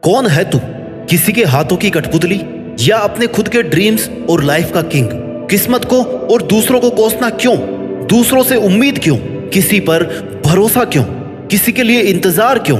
कौन है तू? किसी के हाथों की कठपुतली या अपने खुद के ड्रीम्स और लाइफ का किंग? किस्मत को और दूसरों को कोसना क्यों? दूसरों से उम्मीद क्यों? किसी पर भरोसा क्यों? किसी के लिए इंतजार क्यों?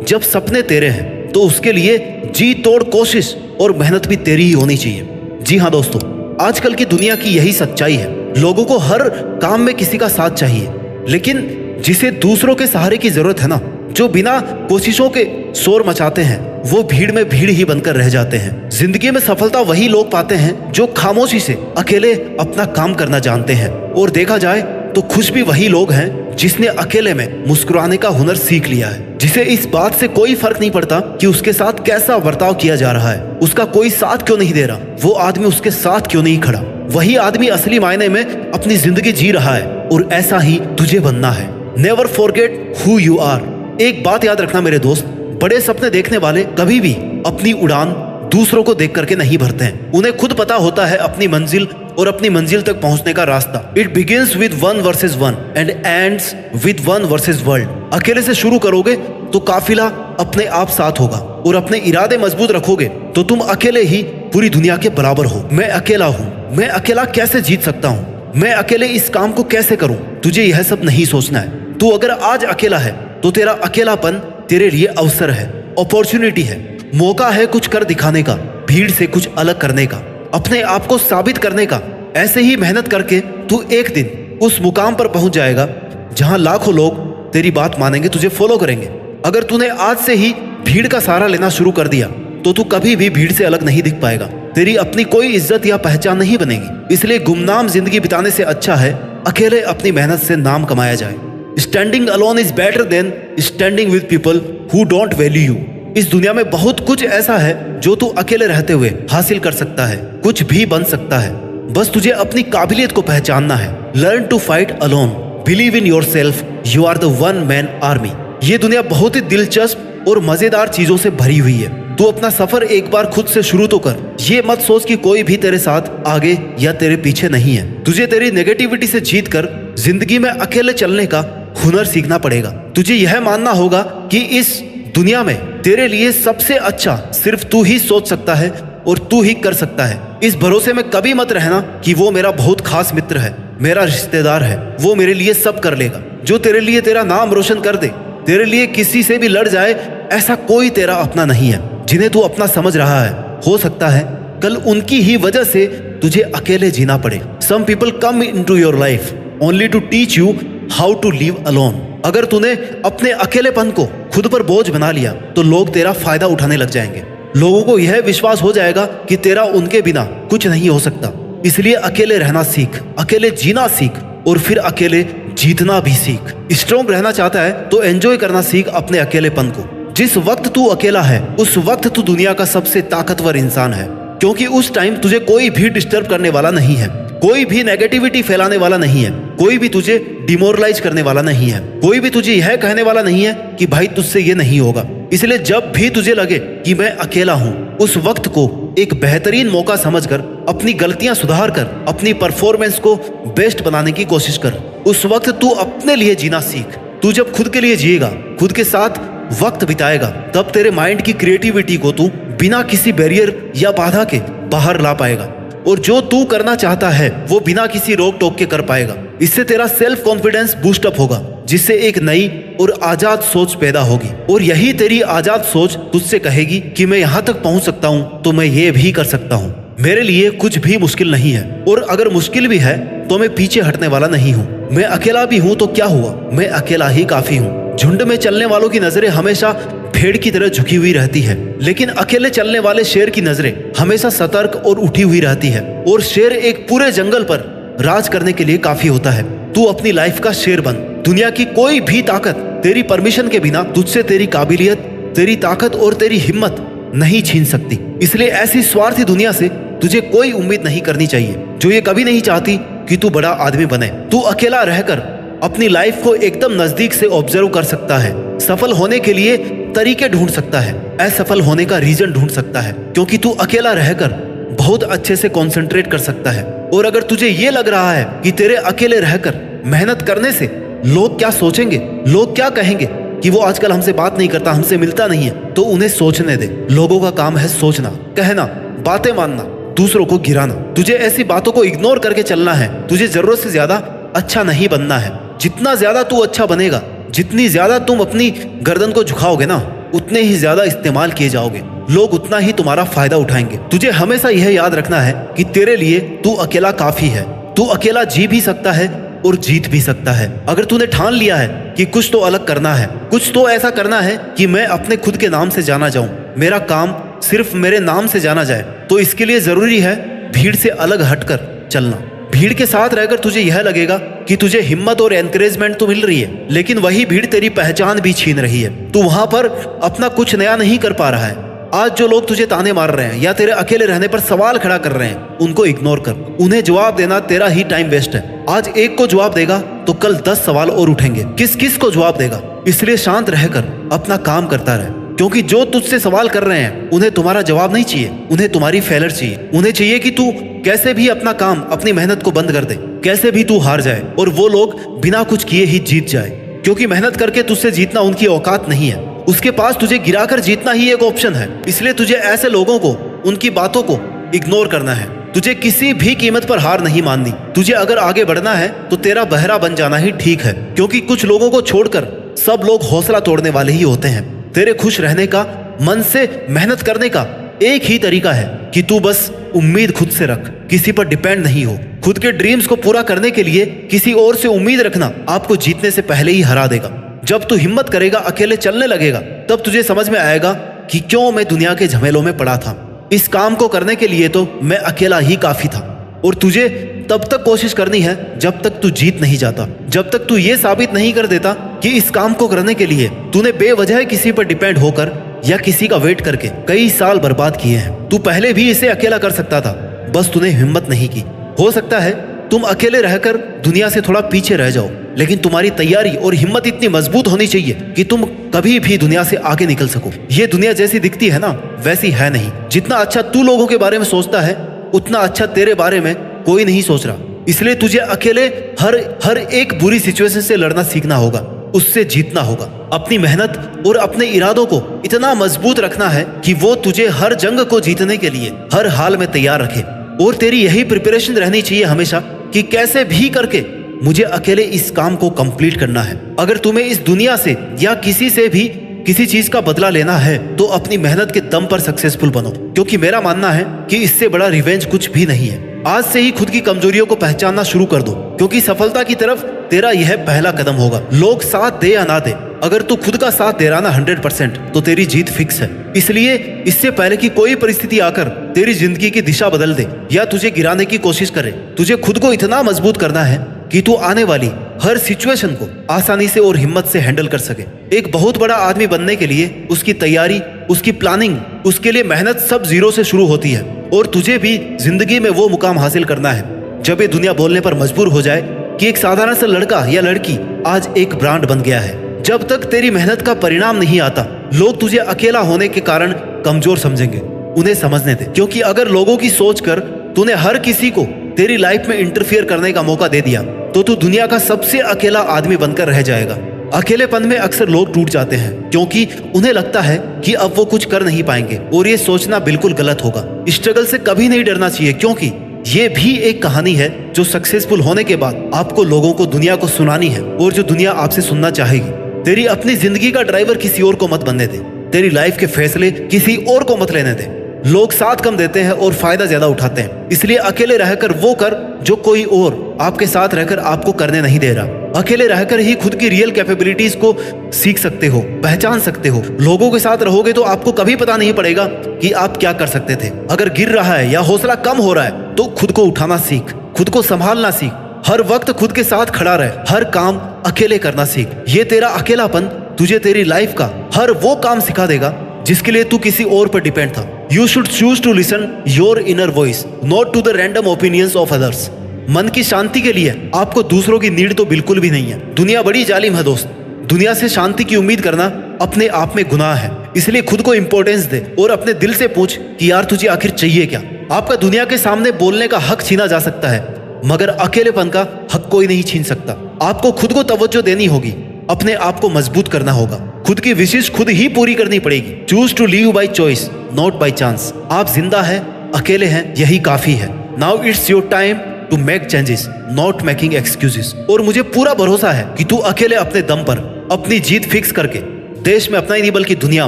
जब सपने तेरे हैं तो उसके लिए जी तोड़ कोशिश और मेहनत भी तेरी ही होनी चाहिए। जी हाँ दोस्तों, आजकल की दुनिया की यही सच्चाई है। लोगों को हर काम में किसी का साथ चाहिए, लेकिन जिसे दूसरों के सहारे की जरूरत है ना, जो बिना कोशिशों के शोर मचाते हैं, वो भीड़ में भीड़ ही बनकर रह जाते हैं। जिंदगी में सफलता वही लोग पाते हैं जो खामोशी से अकेले अपना काम करना जानते हैं। और देखा जाए तो खुश भी वही लोग हैं जिसने अकेले में मुस्कुराने का हुनर सीख लिया है, जिसे इस बात से कोई फर्क नहीं पड़ता कि उसके साथ कैसा बर्ताव किया जा रहा है, उसका कोई साथ क्यों नहीं दे रहा, वो आदमी उसके साथ क्यों नहीं खड़ा। वही आदमी असली मायने में अपनी जिंदगी जी रहा है और ऐसा ही तुझे बनना है। Never forget who you are. एक बात याद रखना मेरे दोस्त, बड़े सपने देखने वाले कभी भी अपनी उड़ान दूसरों को देख करके नहीं भरते हैं। उन्हें खुद पता होता है अपनी मंजिल और अपनी मंजिल तक पहुंचने का रास्ता। It begins with 1 versus 1 and ends with 1 versus world. अकेले से शुरू करोगे तो काफिला अपने आप साथ होगा, और अपने इरादे मजबूत रखोगे तो तुम अकेले ही पूरी दुनिया के बराबर हो। मैं अकेला हूँ, मैं अकेला कैसे जीत सकता हूँ, मैं अकेले इस काम को कैसे करूँ, तुझे यह सब नहीं सोचना है। तू अगर आज अकेला है तो तेरा अकेलापन तेरे लिए अवसर है, अपॉर्चुनिटी है, मौका है कुछ कर दिखाने का, भीड़ से कुछ अलग करने का, अपने आप को साबित करने का। ऐसे ही मेहनत करके तू एक दिन उस मुकाम पर पहुंच जाएगा जहां लाखों लोग तेरी बात मानेंगे, तुझे फॉलो करेंगे। अगर तूने आज से ही भीड़ का सहारा लेना शुरू कर दिया तो तू कभी भी भीड़ से अलग नहीं दिख पाएगा। तेरी अपनी कोई इज्जत या पहचान नहीं बनेगी। इसलिए गुमनाम जिंदगी बिताने से अच्छा है अकेले अपनी मेहनत से नाम कमाया जाए। Standing alone is better than standing with people who don't value you. इस दुनिया में बहुत कुछ ऐसा है जो तू अकेले रहते हुए हासिल कर सकता है, कुछ भी बन सकता है। बस तुझे अपनी काबिलियत को पहचानना है। Learn to fight alone, believe in yourself, you are the one man army. ये दुनिया बहुत ही दिलचस्प और मजेदार चीजों से भरी हुई है। तू अपना सफर एक बार खुद से शुरू तो कर। ये मत सोच कि कोई भी तेरे साथ आगे या तेरे पीछे नहीं है। तुझे तेरी नेगेटिविटी से जीत कर जिंदगी में अकेले चलने का हुनर सीखना पड़ेगा। तुझे यह मानना होगा कि इस दुनिया में तेरे लिए सबसे अच्छा सिर्फ तू ही सोच सकता है और तू ही कर सकता है। इस भरोसे में कभी मत रहना कि वो मेरा बहुत खास मित्र है, मेरा रिश्तेदार है, वो मेरे लिए सब कर लेगा। जो तेरे लिए तेरा नाम रोशन कर दे, तेरे लिए किसी से भी लड़ जाए, ऐसा कोई तेरा अपना नहीं है जिन्हें तू अपना समझ रहा है। हो सकता है कल उनकी ही वजह से तुझे अकेले जीना पड़े। Some people come into your life only to teach you how to live alone. अगर तूने अपने अकेलेपन को खुद पर बोझ बना लिया तो लोग तेरा फायदा उठाने लग जाएंगे। लोगों को यह विश्वास हो जाएगा कि तेरा उनके बिना कुछ नहीं हो सकता। इसलिए अकेले रहना सीख, अकेले जीना सीख और फिर अकेले जीतना भी सीख। स्ट्रॉन्ग रहना चाहता है तो एंजॉय करना सीख अपने अकेलेपन को। जिस वक्त तू अकेला है उस वक्त तू दुनिया का सबसे ताकतवर इंसान है, क्योंकि उस टाइम तुझे कोई भी डिस्टर्ब करने वाला नहीं है, कोई भी नेगेटिविटी फैलाने वाला नहीं है, कोई भी तुझे डिमोरलाइज करने वाला नहीं है, कोई भी तुझे यह कहने वाला नहीं है कि भाई तुझसे ये नहीं होगा। इसलिए जब भी तुझे लगे कि मैं अकेला हूँ, उस वक्त को एक बेहतरीन मौका समझकर अपनी गलतियां सुधार कर अपनी परफॉर्मेंस को बेस्ट बनाने की कोशिश कर। उस वक्त तू अपने लिए जीना सीख। तू जब खुद के लिए जिएगा, खुद के साथ वक्त बिताएगा, तब तेरे माइंड की क्रिएटिविटी को तू बिना किसी बैरियर या बाधा के बाहर ला पाएगा, और जो तू करना चाहता है वो बिना किसी रोक टोक के कर पाएगा। इससे तेरा सेल्फ कॉन्फिडेंस बूस्ट अप होगा, जिससे एक नई और आजाद सोच पैदा होगी। और यही तेरी आजाद सोच तुझसे कहेगी कि मैं यहाँ तक पहुँच सकता हूँ तो मैं ये भी कर सकता हूँ। मेरे लिए कुछ भी मुश्किल नहीं है, और अगर मुश्किल भी है तो मैं पीछे हटने वाला नहीं हूँ। मैं अकेला भी हूँ तो क्या हुआ, मैं अकेला ही काफी हूँ। झुंड में चलने वालों की नजरें हमेशा भेड़ की तरह झुकी हुई रहती है, लेकिन अकेले चलने वाले शेर की नजरें हमेशा सतर्क और उठी हुई रहती है। और शेर एक पूरे जंगल पर राज करने के लिए काफी होता है। तू अपनी लाइफ का शेर बन। दुनिया की कोई भी ताकत तेरी परमिशन के बिना तुझसे तेरी काबिलियत, तेरी ताकत और तेरी हिम्मत नहीं छीन सकती। इसलिए ऐसी स्वार्थी दुनिया से तुझे कोई उम्मीद नहीं करनी चाहिए जो ये कभी नहीं चाहती कि तू बड़ा आदमी बने। तू अकेला रहकर अपनी लाइफ को एकदम नजदीक से ऑब्जर्व कर सकता है, सफल होने के लिए तरीके ढूंढ सकता है, असफल होने का रीजन ढूंढ सकता है, क्योंकि तू अकेला रहकर बहुत अच्छे से कंसंट्रेट कर सकता है। और अगर तुझे ये लग रहा है कि तेरे अकेले रहकर मेहनत करने से लोग क्या सोचेंगे, लोग क्या कहेंगे, कि वो आजकल हमसे बात नहीं करता, हमसे मिलता नहीं है, तो उन्हें सोचने दे। लोगों का काम है सोचना, कहना, बातें मानना, दूसरों को गिराना। तुझे ऐसी बातों को इग्नोर करके चलना है। तुझे जरूरत से ज्यादा अच्छा नहीं बनना है। जितना ज्यादा तू अच्छा बनेगा, जितनी ज्यादा तुम अपनी गर्दन को झुकाओगे ना, उतने ही ज्यादा इस्तेमाल किए जाओगे। लोग उतना ही तुम्हारा फायदा उठाएंगे। तुझे हमेशा यह याद रखना है कि तेरे लिए तू अकेला काफी है। तू अकेला जी भी सकता है और जीत भी सकता है। अगर तूने ठान लिया है कि कुछ तो अलग करना है, कुछ तो ऐसा करना है कि मैं अपने खुद के नाम से जाना जाऊं, मेरा काम सिर्फ मेरे नाम से जाना जाए, तो इसके लिए जरूरी है भीड़ से अलग हटकर चलना। भीड़ के साथ रहकर तुझे यह लगेगा कि तुझे हिम्मत और एनकरेजमेंट तो मिल रही है, लेकिन वही भीड़ तेरी पहचान भी छीन रही है। तू वहां पर अपना कुछ नया नहीं कर पा रहा है। आज जो लोग तुझे ताने मार रहे हैं या तेरे अकेले रहने पर सवाल खड़ा कर रहे हैं, उनको इग्नोर कर। उन्हें जवाब देना तेरा ही टाइम वेस्ट है। आज एक को जवाब देगा तो कल 10 सवाल और उठेंगे। किस किस को जवाब देगा? इसलिए शांत रहकर अपना काम करता रहे, क्योंकि जो तुझसे सवाल कर रहे हैं उन्हें तुम्हारा जवाब नहीं चाहिए, उन्हें तुम्हारी फेलर चाहिए। उन्हें चाहिए कि तू कैसे भी अपना काम, अपनी मेहनत को बंद कर दे, कैसे भी तू हार जाए और वो लोग बिना कुछ किए ही जीत जाए। क्योंकि मेहनत करके तुझसे जीतना उनकी औकात नहीं है। उसके पास तुझे गिराकर जीतना ही एक ऑप्शन है। इसलिए तुझे ऐसे लोगों को, उनकी बातों को इग्नोर करना है। तुझे किसी भी कीमत पर हार नहीं माननी। तुझे अगर आगे बढ़ना है तो तेरा बहरा बन जाना ही ठीक है, क्योंकि कुछ लोगों को छोड़कर सब लोग हौसला तोड़ने वाले ही होते हैं। तेरे खुश रहने का, मन से मेहनत करने का एक ही तरीका है कि तू बस उम्मीद खुद से रख, किसी पर डिपेंड नहीं हो। खुद के ड्रीम्स को पूरा करने के लिए किसी और से उम्मीद रखना आपको जीतने से पहले ही हरा देगा। जब तू हिम्मत करेगा, अकेले चलने लगेगा, तब तुझे समझ में आएगा कि क्यों मैं दुनिया के झमेलों में पड़ा था। इस काम को करने के लिए तो मैं अकेला ही काफी था। और तुझे तब तक कोशिश करनी है जब तक तू जीत नहीं जाता, जब तक तू ये साबित नहीं कर देता कि इस काम को करने के लिए तूने बेवजह किसी पर डिपेंड होकर या किसी का वेट करके कई साल बर्बाद किए हैं। तू पहले भी इसे अकेला कर सकता था, बस तूने हिम्मत नहीं की। हो सकता है तुम अकेले रहकर दुनिया से थोड़ा पीछे रह जाओ, लेकिन तुम्हारी तैयारी और हिम्मत इतनी मजबूत होनी चाहिए कि तुम कभी भी दुनिया से आगे निकल सको। ये दुनिया जैसी दिखती है ना, वैसी है नहीं। जितना अच्छा तू लोगों के बारे में सोचता है, उतना अच्छा तेरे बारे में कोई नहीं सोच रहा। इसलिए तुझे अकेले हर एक बुरी सिचुएशन से लड़ना सीखना होगा, उससे जीतना होगा। अपनी मेहनत और अपने इरादों को इतना मजबूत रखना है कि वो तुझे हर जंग को जीतने के लिए हर हाल में तैयार रखे। और तेरी यही प्रिपरेशन रहनी चाहिए हमेशा कि कैसे भी करके मुझे अकेले इस काम को कंप्लीट करना है। अगर तुम्हें इस दुनिया से या किसी से भी किसी चीज का बदला लेना है तो अपनी मेहनत के दम पर सक्सेसफुल बनो, क्योंकि मेरा मानना है कि इससे बड़ा रिवेंज कुछ भी नहीं है। आज से ही खुद की कमजोरियों को पहचानना शुरू कर दो, क्योंकि सफलता की तरफ तेरा यह पहला कदम होगा। लोग साथ दे या ना दे, अगर तू खुद का साथ दे रहा ना 100%, तो तेरी जीत फिक्स है। इसलिए इससे पहले कि कोई परिस्थिति आकर तेरी जिंदगी की दिशा बदल दे या तुझे गिराने की कोशिश करे, तुझे खुद को इतना मजबूत करना है कि तू आने वाली हर सिचुएशन को आसानी से और हिम्मत से हैंडल कर सके। एक बहुत बड़ा आदमी बनने के लिए उसकी तैयारी, उसकी प्लानिंग, उसके लिए मेहनत सब जीरो से शुरू होती है। और तुझे भी जिंदगी में वो मुकाम हासिल करना है जब ये दुनिया बोलने पर मजबूर हो जाए कि एक साधारण सा लड़का या लड़की आज एक ब्रांड बन गया है। जब तक तेरी मेहनत का परिणाम नहीं आता, लोग तुझे अकेला होने के कारण कमजोर समझेंगे। उन्हें समझने दे, क्योंकि अगर लोगों की सोच कर तूने हर किसी को तेरी लाइफ में इंटरफियर करने का मौका दे दिया तो तू दुनिया का सबसे अकेला आदमी बनकर रह जाएगा। अकेलेपन में अक्सर लोग टूट जाते हैं क्योंकि उन्हें लगता है कि अब वो कुछ कर नहीं पाएंगे, और ये सोचना बिल्कुल गलत होगा। स्ट्रगल से कभी नहीं डरना चाहिए, क्योंकि ये भी एक कहानी है जो सक्सेसफुल होने के बाद आपको लोगों को, दुनिया को सुनानी है, और जो दुनिया आपसे सुनना चाहेगी। तेरी अपनी जिंदगी का ड्राइवर किसी और को मत बनने दे। तेरी लाइफ के फैसले किसी और को मत लेने दे। लोग साथ कम देते हैं और फायदा ज्यादा उठाते हैं, इसलिए अकेले रहकर वो कर जो कोई और आपके साथ रहकर आपको करने नहीं दे रहा। अकेले रहकर ही खुद की रियल कैपेबिलिटीज को सीख सकते हो, पहचान सकते हो। लोगों के साथ रहोगे तो आपको कभी पता नहीं पड़ेगा कि आप क्या कर सकते थे। अगर गिर रहा है या हौसला कम हो रहा है तो खुद को उठाना सीख, खुद को संभालना सीख, हर वक्त खुद के साथ खड़ा रहे, हर काम अकेले करना सीख। ये तेरा अकेलापन तुझे तेरी लाइफ का हर वो काम सिखा देगा जिसके लिए तू किसी और पर डिपेंड था। You should choose to listen your inner voice, not to the random opinions of others. मन की शांति के लिए आपको दूसरों की नीड तो बिल्कुल भी नहीं है। दुनिया बड़ी जालिम है दोस्त। दुनिया से शांति की उम्मीद करना अपने आप में गुनाह है। इसलिए खुद को इंपॉर्टेंस दे और अपने दिल से पूछ कि यार तुझे आखिर चाहिए क्या। आपका दुनिया के सामने बोलने का हक छीना जा सकता है, मगर अकेलेपन का हक कोई नहीं छीन सकता। आपको खुद को तवज्जो देनी होगी, अपने आप को मजबूत करना होगा। खुद की विशेष खुद ही पूरी करनी पड़ेगी। Choose to live by choice, not by chance. आप जिंदा हैं, अकेले हैं, यही काफी है। Now it's your time to make changes, not making excuses. और मुझे पूरा भरोसा है कि तू अकेले अपने दम पर अपनी जीत फिक्स करके देश में अपना ही नहीं बल्कि दुनिया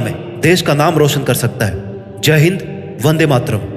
में देश का नाम रोशन कर सकता है। जय हिंद, वंदे मातरम।